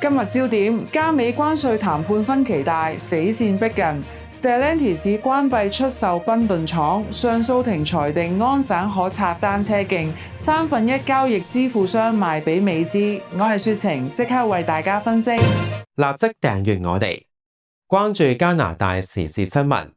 今日焦點：加美關稅談判分歧大，死線逼近。Stellantis 關閉出售賓頓廠，上訴庭裁定安省可拆單車徑，1/3交易支付商賣俾美資。我係雪晴，即刻為大家分析。立即訂閱我哋，關注加拿大時事新聞。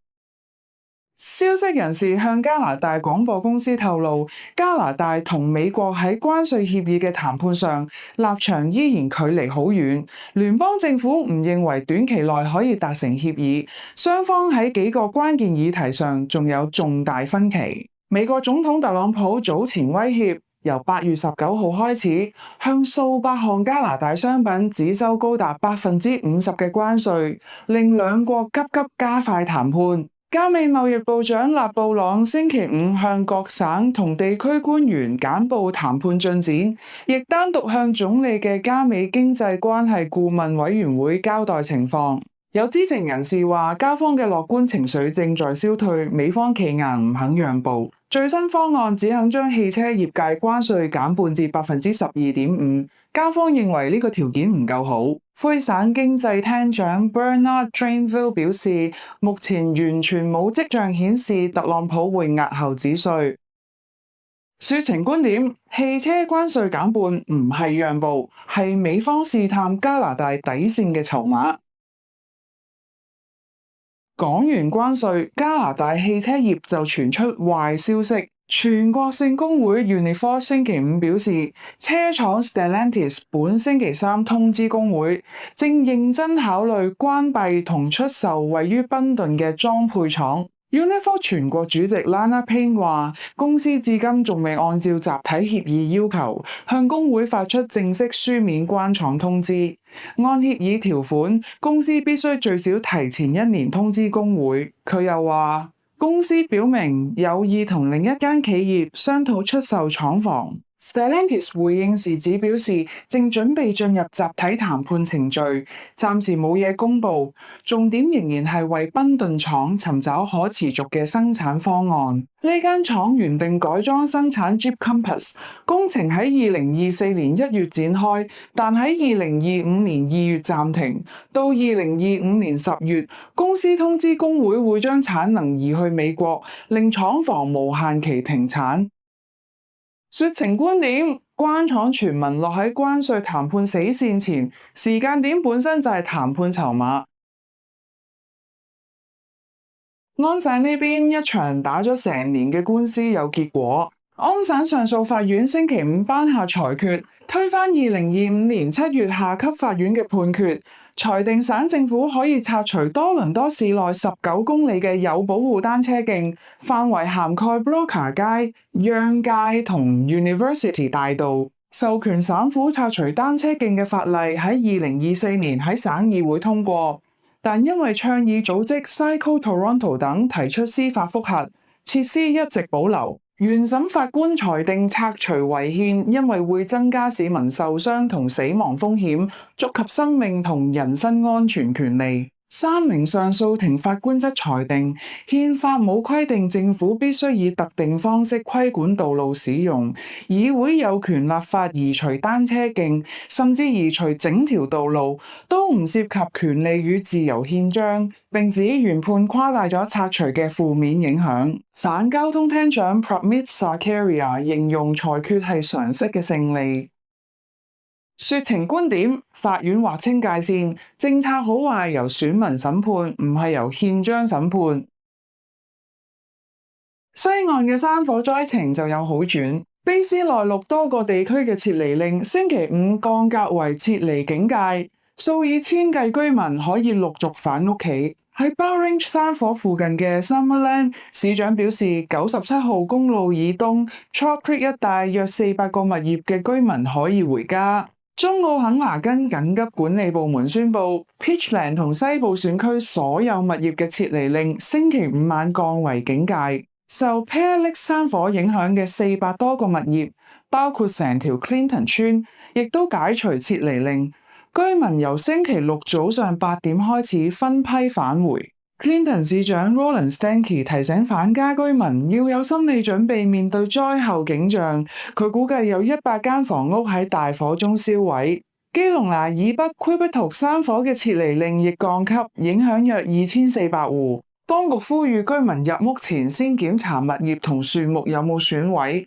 消息人士向加拿大廣播公司透露，加拿大同美國喺關稅協議嘅談判上立場依然距離好遠，聯邦政府唔認為短期內可以達成協議，雙方喺幾個關鍵議題上仲有重大分歧。美國總統特朗普早前威脅，由8月19號開始，向數百項加拿大商品只收高達50%嘅關稅，令兩國急加快談判。加美貿易部長勒布朗星期五向各省同地區官員簡報談判進展，亦單獨向總理嘅加美經濟關係顧問委員會交代情況。有知情人士話，加方嘅樂觀情緒正在消退，美方企硬唔肯讓步。最新方案只肯將汽車業界關稅減半至12.5%，加方認為呢個條件唔夠好。魁省經濟廳長 Bernard Drinville 表示，目前完全冇跡象顯示特朗普會押後止稅。雪晴觀點：汽車關稅減半唔係讓步，係美方試探加拿大底線嘅籌碼。講完關稅，加拿大汽車業就傳出壞消息。全國性工會 Unifor 星期五表示，車廠 Stellantis 本星期三通知工會，正認真考慮關閉同出售位於賓頓嘅裝配廠。Unifor 全國主席 Lana Payne 話，公司至今仲未按照集體協議要求，向工會發出正式書面關廠通知。按協議條款，公司必須最少提前1年通知工會。佢又話，公司表明有意同另一間企業商討出售廠房。Stellantis 回應時只表示，正準備進入集體談判程序，暫時冇嘢公佈。重點仍然係為賓頓廠尋找可持續嘅生產方案。呢間廠原定改裝生產 Jeep Compass， 工程喺2024年1月展開，但喺2025年2月暫停。到2025年10月，公司通知工會會將產能移去美國，令廠房無限期停產。雪晴觀點：關廠傳聞落喺關稅談判死線前，時間點本身就係談判籌碼。安省呢邊一場打咗成年嘅官司有結果，安省上訴法院星期五頒下裁決，推翻2025年7月下級法院嘅判決。裁定省政府可以拆除多倫多市內19公里嘅有保護單車徑，範圍涵蓋 Broca 街、Yonge 街同 University 大道。授權省府拆除單車徑嘅法例喺2024年喺省議會通過，但因為倡議組織 Cycle Toronto 等提出司法覆核，設施一直保留。原審法官裁定拆除違憲，因為會增加市民受傷同死亡風險，觸及生命同人身安全權利。3名上訴庭法官則裁定，憲法冇規定政府必須以特定方式規管道路使用，議會有權立法移除單車徑，甚至移除整條道路，都唔涉及權利與自由憲章，並指原判誇大咗拆除嘅負面影響。省交通廳長 Pramit Sarkaria 形容裁決係常識嘅勝利。雪晴觀點：法院劃清界線，政策好壞由選民審判，唔係由憲章審判。西岸嘅山火災情就有好轉，卑斯內陸多個地區嘅撤離令星期五降格為撤離警戒，數以千計居民可以陸續返屋企。喺 Bow Range 山火附近嘅 Summerland， 市長表示97號公路以東 Chalk Creek 一帶約400個物業嘅居民可以回家。中奧肯拿根緊急管理部門宣布 Peachland 同西部選區所有物業嘅撤離令星期五晚降為警戒。受 Pear Lake 山火影響嘅400多個物業，包括成條 Clinton 村，亦都解除撤離令。居民由星期六早上8點開始分批返回。Clinton 市長 Roland Stankey 提醒返家居民要有心理準備面對災後景象。佢估計有100間房屋喺大火中燒毀。基隆拿以北魁北圖山火嘅撤離令亦降級，影響約2400戶。當局呼籲居民入屋前先檢查物業同樹木有冇損毀。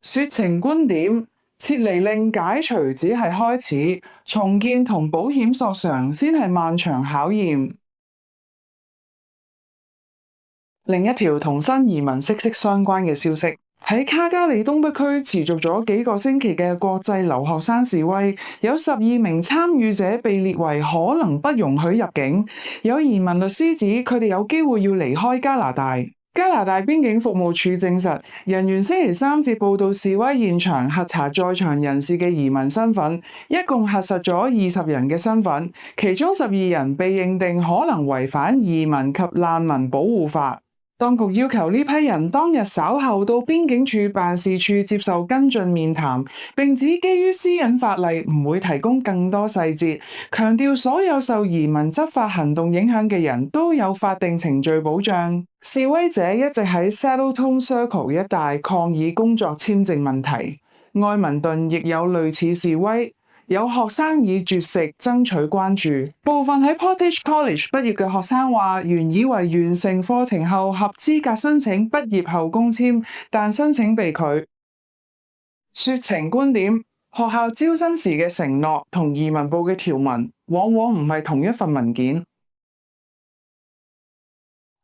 說情觀點：撤離令解除只係開始，重建同保險索償先係漫長考驗。另一條同新移民息息相關嘅消息，喺卡加里東北區持續咗幾個星期嘅國際留學生示威，有12名參與者被列為可能不容許入境。有移民律師指佢哋有機會要離開加拿大。加拿大邊境服務處證實，人員星期三接報到示威現場核查在場人士嘅移民身份，一共核實咗20人嘅身份，其中12人被認定可能違反移民及難民保護法。當局要求呢批人當日稍後到邊境處辦事處接受跟進面談，並指基於私隱法例唔會提供更多細節，強調所有受移民執法行動影響嘅人都有法定程序保障。示威者一直喺 Saddletone Circle 一帶抗議工作簽證問題，愛民頓亦有類似示威。有學生以絕食爭取關注，部分喺 Portage College 畢業嘅學生話，原以為完成課程後合資格申請畢業後工簽，但申請被拒。說情觀點：學校招生時嘅承諾同移民部嘅條文，往往唔係同一份文件。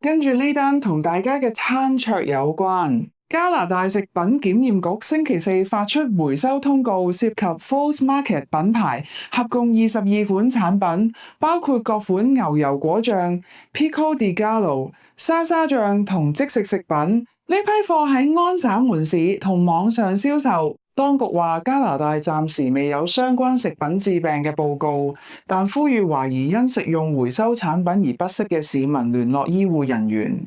跟住呢單同大家嘅餐桌有關。加拿大食品檢驗局星期四發出回收通告，涉及 False Market 品牌合共22款產品，包括各款牛油果醬、Pico de Gallo、沙沙醬同即食食品。呢批貨喺安省門市同網上銷售。當局話加拿大暫時未有相關食品致病嘅報告，但呼籲懷疑因食用回收產品而不適嘅市民聯絡醫護人員。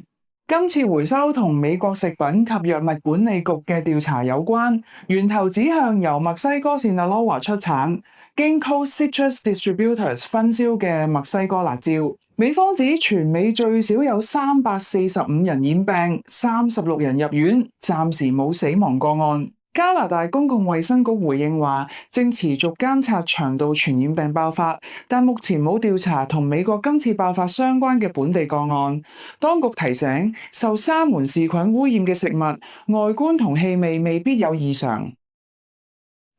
今次回收同美國食品及藥物管理局嘅調查有關，源頭指向由墨西哥 Sinaloa 出產、經 Coast Citrus Distributors 分銷嘅墨西哥辣椒。美方指全美最少有345人染病，36人入院，暫時冇死亡個案。加拿大公共衛生局回應話，正持續監察腸道傳染病爆發，但目前冇調查同美國今次爆發相關嘅本地個案。當局提醒，受沙門氏菌污染嘅食物，外觀同氣味未必有異常。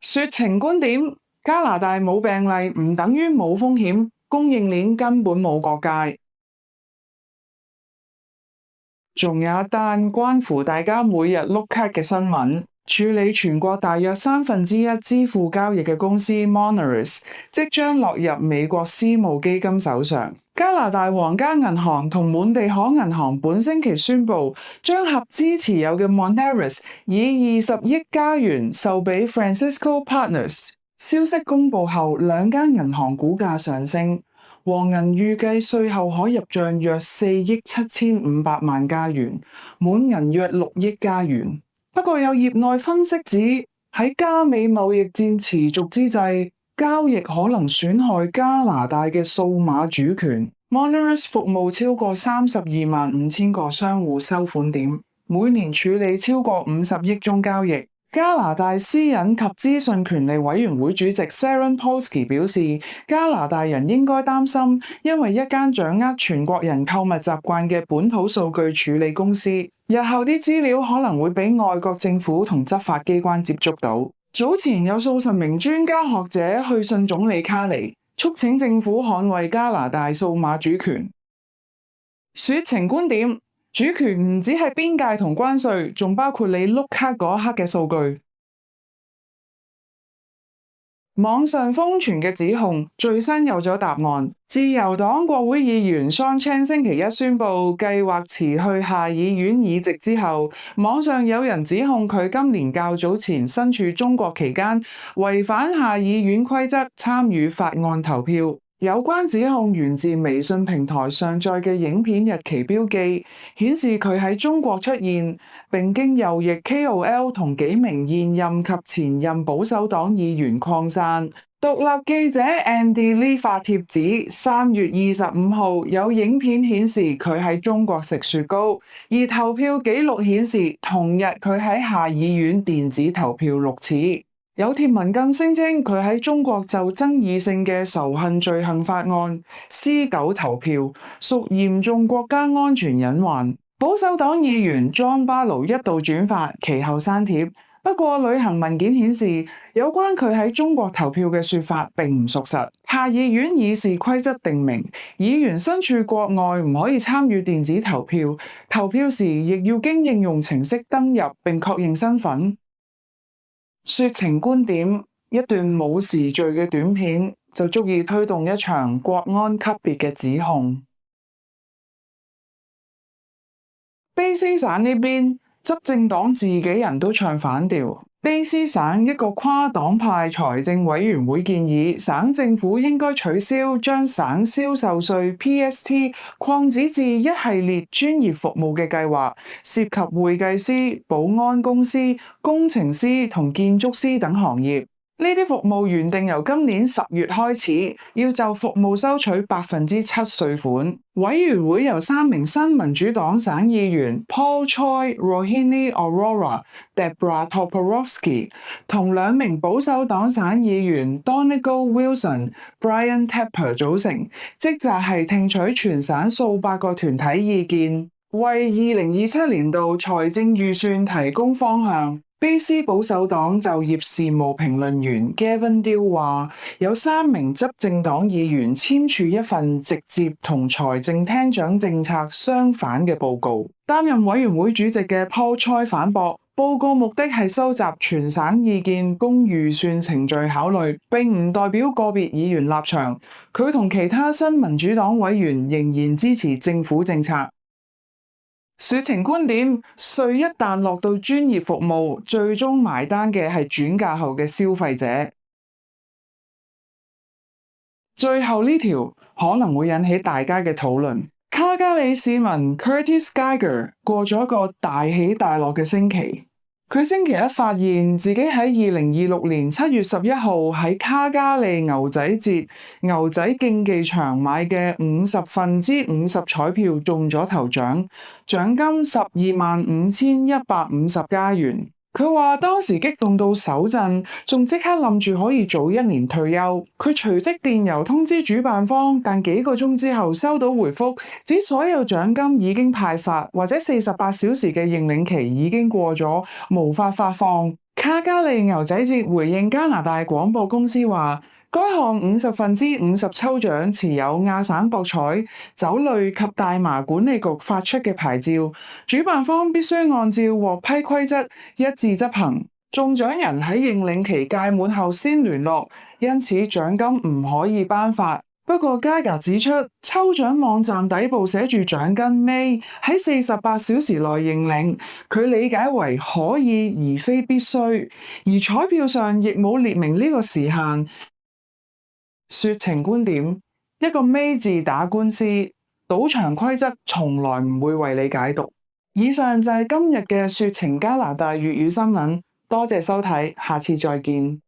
說情觀點：加拿大冇病例唔等於冇風險，供應鏈根本冇國界。仲有一單關乎大家每日碌卡嘅新聞。處理全國大約1/3支付交易嘅公司 Moneris 即將落入美國私募基金手上。加拿大皇家銀行同滿地可銀行本星期宣布，將合資持有嘅 Moneris 以20億加元售俾 Francisco Partners。消息公布後，兩間銀行股價上升。黃銀預計稅後可入帳約4億7500萬加元，滿銀約6億加元。不過有業內分析指，喺加美貿易戰持續之際，交易可能損害加拿大嘅數碼主權。Moneris 服務超過325000個商戶收款點，每年處理超過50億宗交易。加拿大私隱及資訊權利委員會主席 Sharon Polsky 表示，加拿大人應該擔心，因為一間掌握全國人購物習慣嘅本土數據處理公司，日後啲資料可能會俾外國政府同執法機關接觸到。早前有數十名專家學者去信總理卡尼，促請政府捍衛加拿大數碼主權。說情觀點：主權唔止係邊界同關稅，仲包括你碌卡嗰一刻嘅數據。網上瘋傳嘅指控最新有咗答案。自由黨國會議員 Sean Chan 星期一宣布計劃辭去下議院議席之後，網上有人指控佢今年較早前身處中國期間違反下議院規則參與法案投票。有關指控源自微信平台上載嘅影片日期標記，顯示佢喺中國出現，並經右翼 KOL 同幾名現任及前任保守黨議員擴散。獨立記者 Andy Lee 發帖指，3月25號有影片顯示佢喺中國食雪糕，而投票記錄顯示同日佢喺下議院電子投票6次。有貼文更聲稱佢喺中國就爭議性嘅仇恨罪行法案 C9 投票，屬嚴重國家安全隱患。保守黨議員莊巴勞一度轉發，其後刪帖。不過旅行文件顯示，有關佢喺中國投票嘅說法並唔屬實。下議院議事規則定明，議員身處國外唔可以參與電子投票，投票時亦要經應用程式登入並確認身份。說情觀點，一段冇時序嘅短片就足以推動一場國安級別嘅指控。卑詩省呢邊，執政黨自己人都唱反調。卑詩省一個跨黨派財政委員會建議，省政府應該取消將省銷售稅 PST 擴展至一系列專業服務嘅計劃，涉及會計師、保安公司、工程師同建築師等行業。呢啲服務原定由今年10月開始，要就服務收取7%稅款。委員會由3名新民主黨省議員 Paul Choi、Rohini Arora、Deborah Toporowski 同2名保守黨省議員 Donegal Wilson、Brian Tepper 組成，職責係聽取全省數百個團體意見，為2027年度財政預算提供方向。卑詩保守黨就業事務評論員 Gavin Deal 話，有3名執政黨議員簽署一份直接同財政廳長政策相反嘅報告。擔任委員會主席嘅 Paul Choi 反駁，報告目的係收集全省意見供預算程序考慮，並唔代表個別議員立場。佢同其他新民主黨委員仍然支持政府政策。說情觀點，稅一旦落到專業服務，最終埋單嘅係轉嫁後嘅消費者。最後呢條可能會引起大家嘅討論。卡加里市民 Curtis Geiger 過咗一個大起大落嘅星期。佢星期一發現自己喺2026年7月11號喺卡加利牛仔節牛仔競技場買嘅50%彩票中咗頭獎，獎金125,150加元。佢話當時激動到手震，仲即刻諗住可以早1年退休。佢隨即電郵通知主辦方，但幾個鐘之後收到回覆，指所有獎金已經派發，或者48小時嘅認領期已經過咗，無法發放。卡加利牛仔節回應加拿大廣播公司話，該項50%抽獎持有亞省博彩、酒類及大麻管理局發出嘅牌照，主辦方必須按照獲批規則一致執行。中獎人喺認領期屆滿後先聯絡，因此獎金唔可以頒發。不過加格指出，抽獎網站底部寫住獎金 May 喺48小時內認領，佢理解為可以而非必須，而彩票上亦冇列明呢個時限。說情觀點，一個尾字打官司，賭場規則從來唔會為你解讀。以上就係今日嘅說情加拿大粵語新聞，多謝收睇，下次再見。